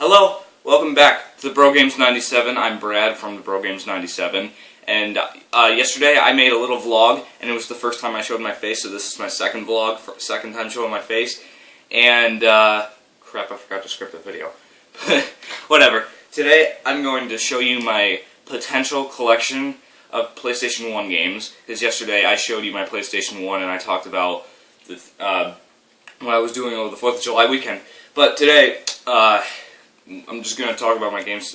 Hello, welcome back to the Bro Games 97. I'm Brad from the Bro Games 97, and yesterday I made a little vlog, and it was the first time I showed my face, so this is my second vlog, second time showing my face, and crap, I forgot to script the video. Whatever. Today I'm going to show you my potential collection of PlayStation 1 games, because yesterday I showed you my PlayStation 1 and I talked about the, what I was doing over the 4th of July weekend. But today, I'm just going to talk about my games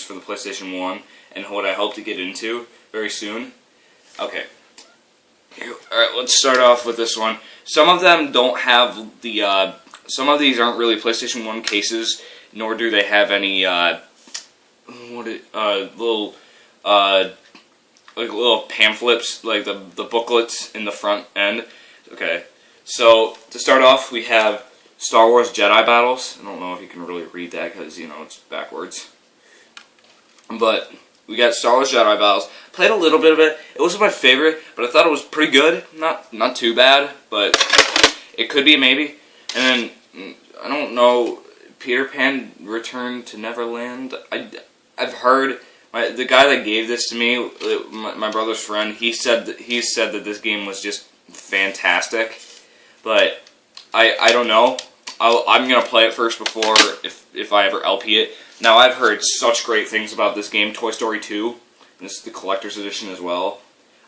for the PlayStation 1 and what I hope to get into very soon. Okay. Alright, let's start off with this one. Some of them don't have the, some of these aren't really PlayStation 1 cases, nor do they have any, little pamphlets, like the booklets in the front end. Okay, so to start off, we have Star Wars Jedi Battles. I don't know if you can really read that because, you know, it's backwards. But we got Star Wars Jedi Battles. Played a little bit of it. It wasn't my favorite, but I thought it was pretty good. Not too bad, but it could be a maybe. And then, I don't know, Peter Pan Return to Neverland. I've heard, the guy that gave this to me, my brother's friend, he said that this game was just fantastic. But I don't know. I'm gonna play it first before if I ever LP it. Now I've heard such great things about this game, Toy Story 2. And this is the collector's edition as well.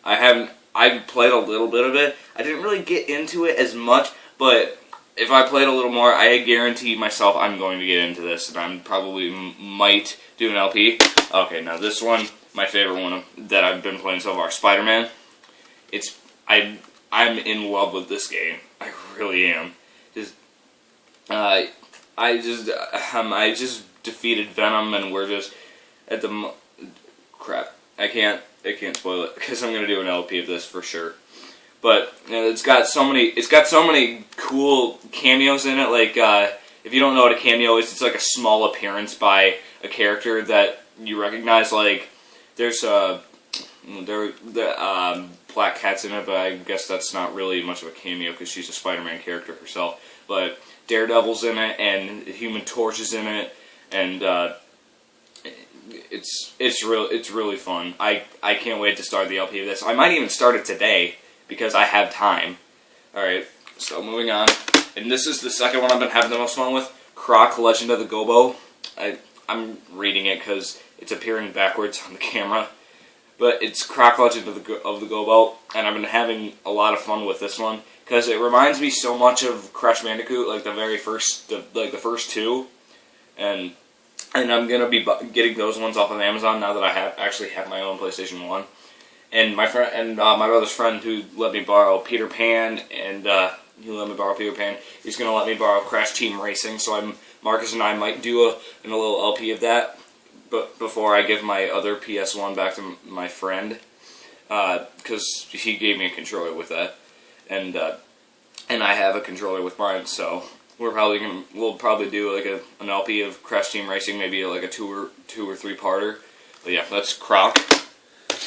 I played a little bit of it. I didn't really get into it as much, but if I played a little more, I guarantee myself I'm going to get into this, and I probably might do an LP. Okay, now this one, my favorite one that I've been playing so far, Spider-Man. I'm in love with this game. I really am. I just defeated Venom, and we're just at the crap. I can't spoil it because I'm gonna do an LP of this for sure. But you know, it's got so many cool cameos in it. Like if you don't know what a cameo is, it's like a small appearance by a character that you recognize. Like there's Black Cat's in it, but I guess that's not really much of a cameo because she's a Spider-Man character herself. But Daredevil's in it, and Human Torch is in it, and it's really fun. I can't wait to start the LP of this. I might even start it today because I have time. All right, so moving on, and this is the second one I've been having the most fun with, Croc Legend of the Gobo. I'm reading it because it's appearing backwards on the camera. But it's Croc Legend of the Gobo, and I've been having a lot of fun with this one because it reminds me so much of Crash Bandicoot, like the first two, and I'm gonna be getting those ones off of Amazon now that I actually have my own PlayStation 1. And my friend and my brother's friend who let me borrow Peter Pan, and he let me borrow Peter Pan. He's gonna let me borrow Crash Team Racing, so Marcus and I might do a little LP of that. But before I give my other PS1 back to my friend, because he gave me a controller with that, and I have a controller with mine, so we'll probably do like an LP of Crash Team Racing, maybe like a two or three parter. But yeah, that's Croc.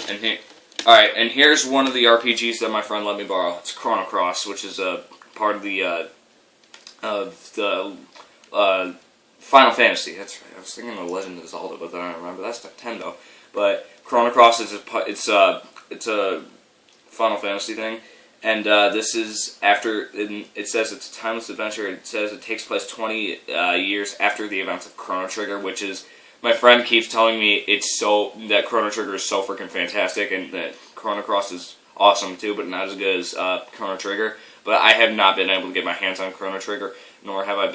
And alright, and here's one of the RPGs that my friend let me borrow. It's Chrono Cross, which is a part of the Final Fantasy. That's right. I was thinking of Legend of Zelda, but then I remember that's Nintendo. But Chrono Cross is it's a Final Fantasy thing, and this is after. It says it's a timeless adventure. It says it takes place 20 years after the events of Chrono Trigger, which is, my friend keeps telling me that Chrono Trigger is so freaking fantastic, and that Chrono Cross is awesome too, but not as good as Chrono Trigger. But I have not been able to get my hands on Chrono Trigger, nor have I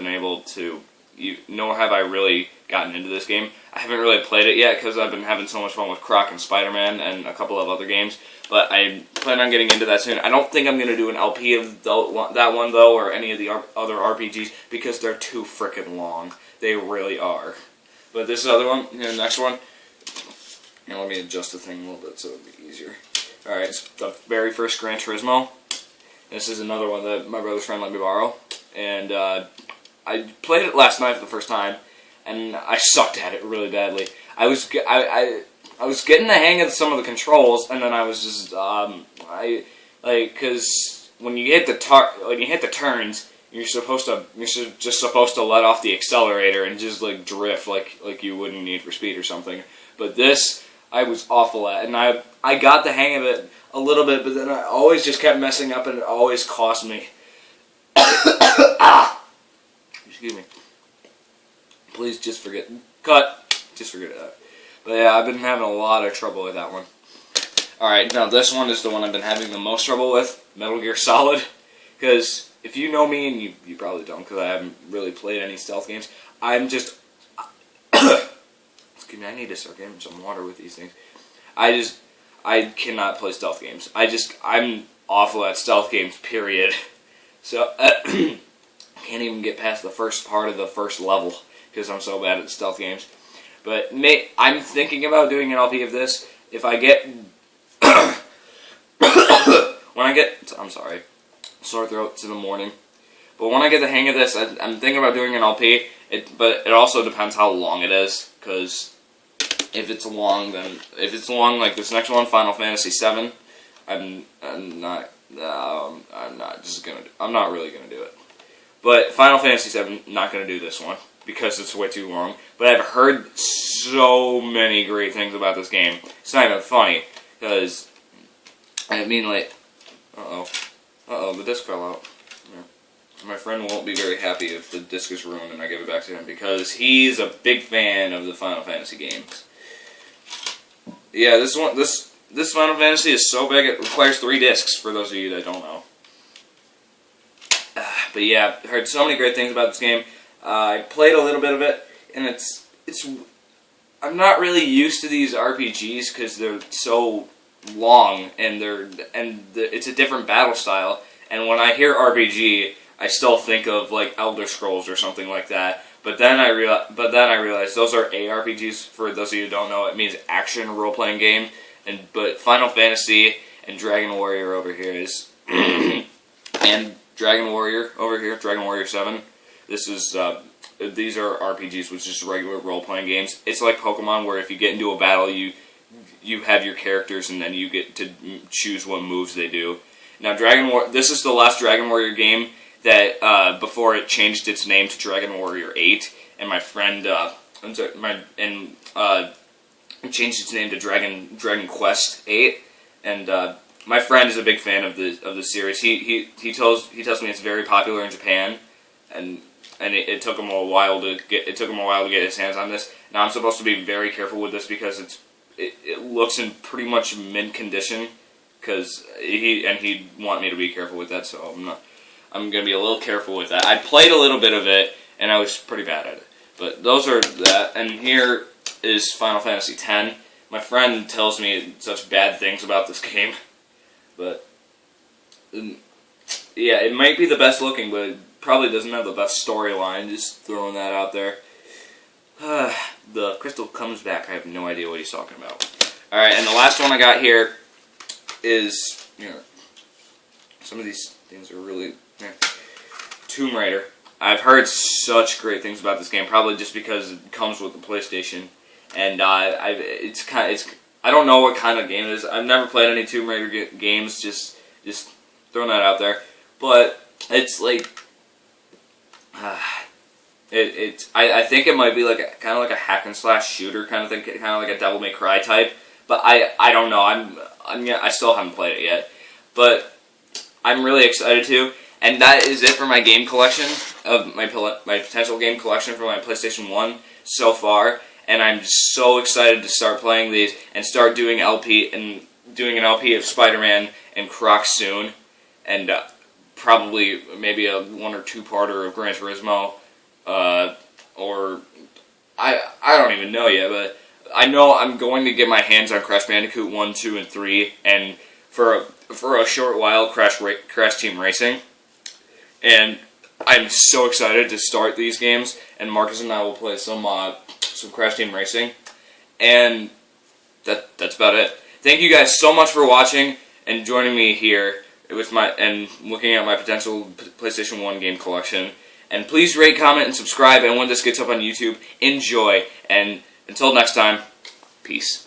really gotten into this game. I haven't really played it yet because I've been having so much fun with Croc and Spider-Man and a couple of other games, but I plan on getting into that soon. I don't think I'm going to do an LP of that one, though, or any of the other RPGs, because they're too frickin' long. They really are. But this other one, the next one, let me adjust the thing a little bit so it'll be easier. Alright, it's the very first Gran Turismo. This is another one that my brother's friend let me borrow, and I played it last night for the first time, and I sucked at it really badly. I was getting the hang of some of the controls, and then I was just because when you hit the turns, you're just supposed to let off the accelerator and just like drift like you would in Need for Speed or something. But this I was awful at, and I got the hang of it a little bit, but then I always just kept messing up, and it always cost me. Excuse me. Please just forget. Cut. Just forget that. But yeah, I've been having a lot of trouble with that one. Alright, now this one is the one I've been having the most trouble with. Metal Gear Solid. Because if you know me, and you probably don't, because I haven't really played any stealth games, I'm just... Excuse me, I need to start getting some water with these things. I cannot play stealth games. I'm awful at stealth games, period. So, can't even get past the first part of the first level, because I'm so bad at stealth games. But I'm thinking about doing an LP of this. If I get... I'm sorry. Sore throat to the morning. But when I get the hang of this, I'm thinking about doing an LP. But it also depends how long it is, because if it's long like this next one, Final Fantasy VII, I'm not really gonna do it. But Final Fantasy VII, not gonna do this one because it's way too long. But I've heard so many great things about this game. It's not even funny, because I mean, like, the disc fell out. Yeah. My friend won't be very happy if the disc is ruined and I give it back to him, because he's a big fan of the Final Fantasy games. Yeah, this Final Fantasy is so big it requires 3 discs, for those of you that don't know. But yeah, I heard so many great things about this game. I played a little bit of it, and I'm not really used to these RPGs because they're so long, and it's a different battle style. And when I hear RPG, I still think of like Elder Scrolls or something like that. But then I realized those are ARPGs. For those of you who don't know, it means action role-playing game. But Final Fantasy and Dragon Warrior over here is and Dragon Warrior over here, Dragon Warrior 7. These are RPGs, which is regular role-playing games. It's like Pokemon, where if you get into a battle, you have your characters, and then you get to choose what moves they do. Now, this is the last Dragon Warrior game that before it changed its name to Dragon Warrior 8, and my friend changed its name to Dragon Quest 8, and my friend is a big fan of the series. He tells me it's very popular in Japan, and it took him a while to get his hands on this. Now I'm supposed to be very careful with this because it looks in pretty much mint condition, because he'd want me to be careful with that, so I'm going to be a little careful with that. I played a little bit of it, and I was pretty bad at it. But those are that, and here is Final Fantasy X. My friend tells me such bad things about this game, but yeah, it might be the best looking, but it probably doesn't have the best storyline, just throwing that out there. The crystal comes back. I have no idea what he's talking about. Alright, and the last one I got here is, some of these things are really... Tomb Raider. I've heard such great things about this game, probably just because it comes with the PlayStation, and I don't know what kind of game it is. I've never played any Tomb Raider games, just throwing that out there, but it's like I think it might be like kind of like a hack and slash shooter kind of thing, kind of like a Devil May Cry type, but I don't know. I still haven't played it yet, but I'm really excited to. And that is it for my game collection, of my potential game collection for my PlayStation 1 so far. And I'm so excited to start playing these and start doing an LP of Spider-Man and Croc soon, and probably maybe a 1 or 2-parter of Gran Turismo, or I don't even know yet, but I know I'm going to get my hands on Crash Bandicoot 1, 2, and 3, and for a short while, Crash Team Racing. And I'm so excited to start these games, and Marcus and I will play some Crash Team Racing, and that's about it. Thank you guys so much for watching and joining me here with looking at my potential PlayStation 1 game collection. And please rate, comment, and subscribe, and when this gets up on YouTube, enjoy. And until next time, peace.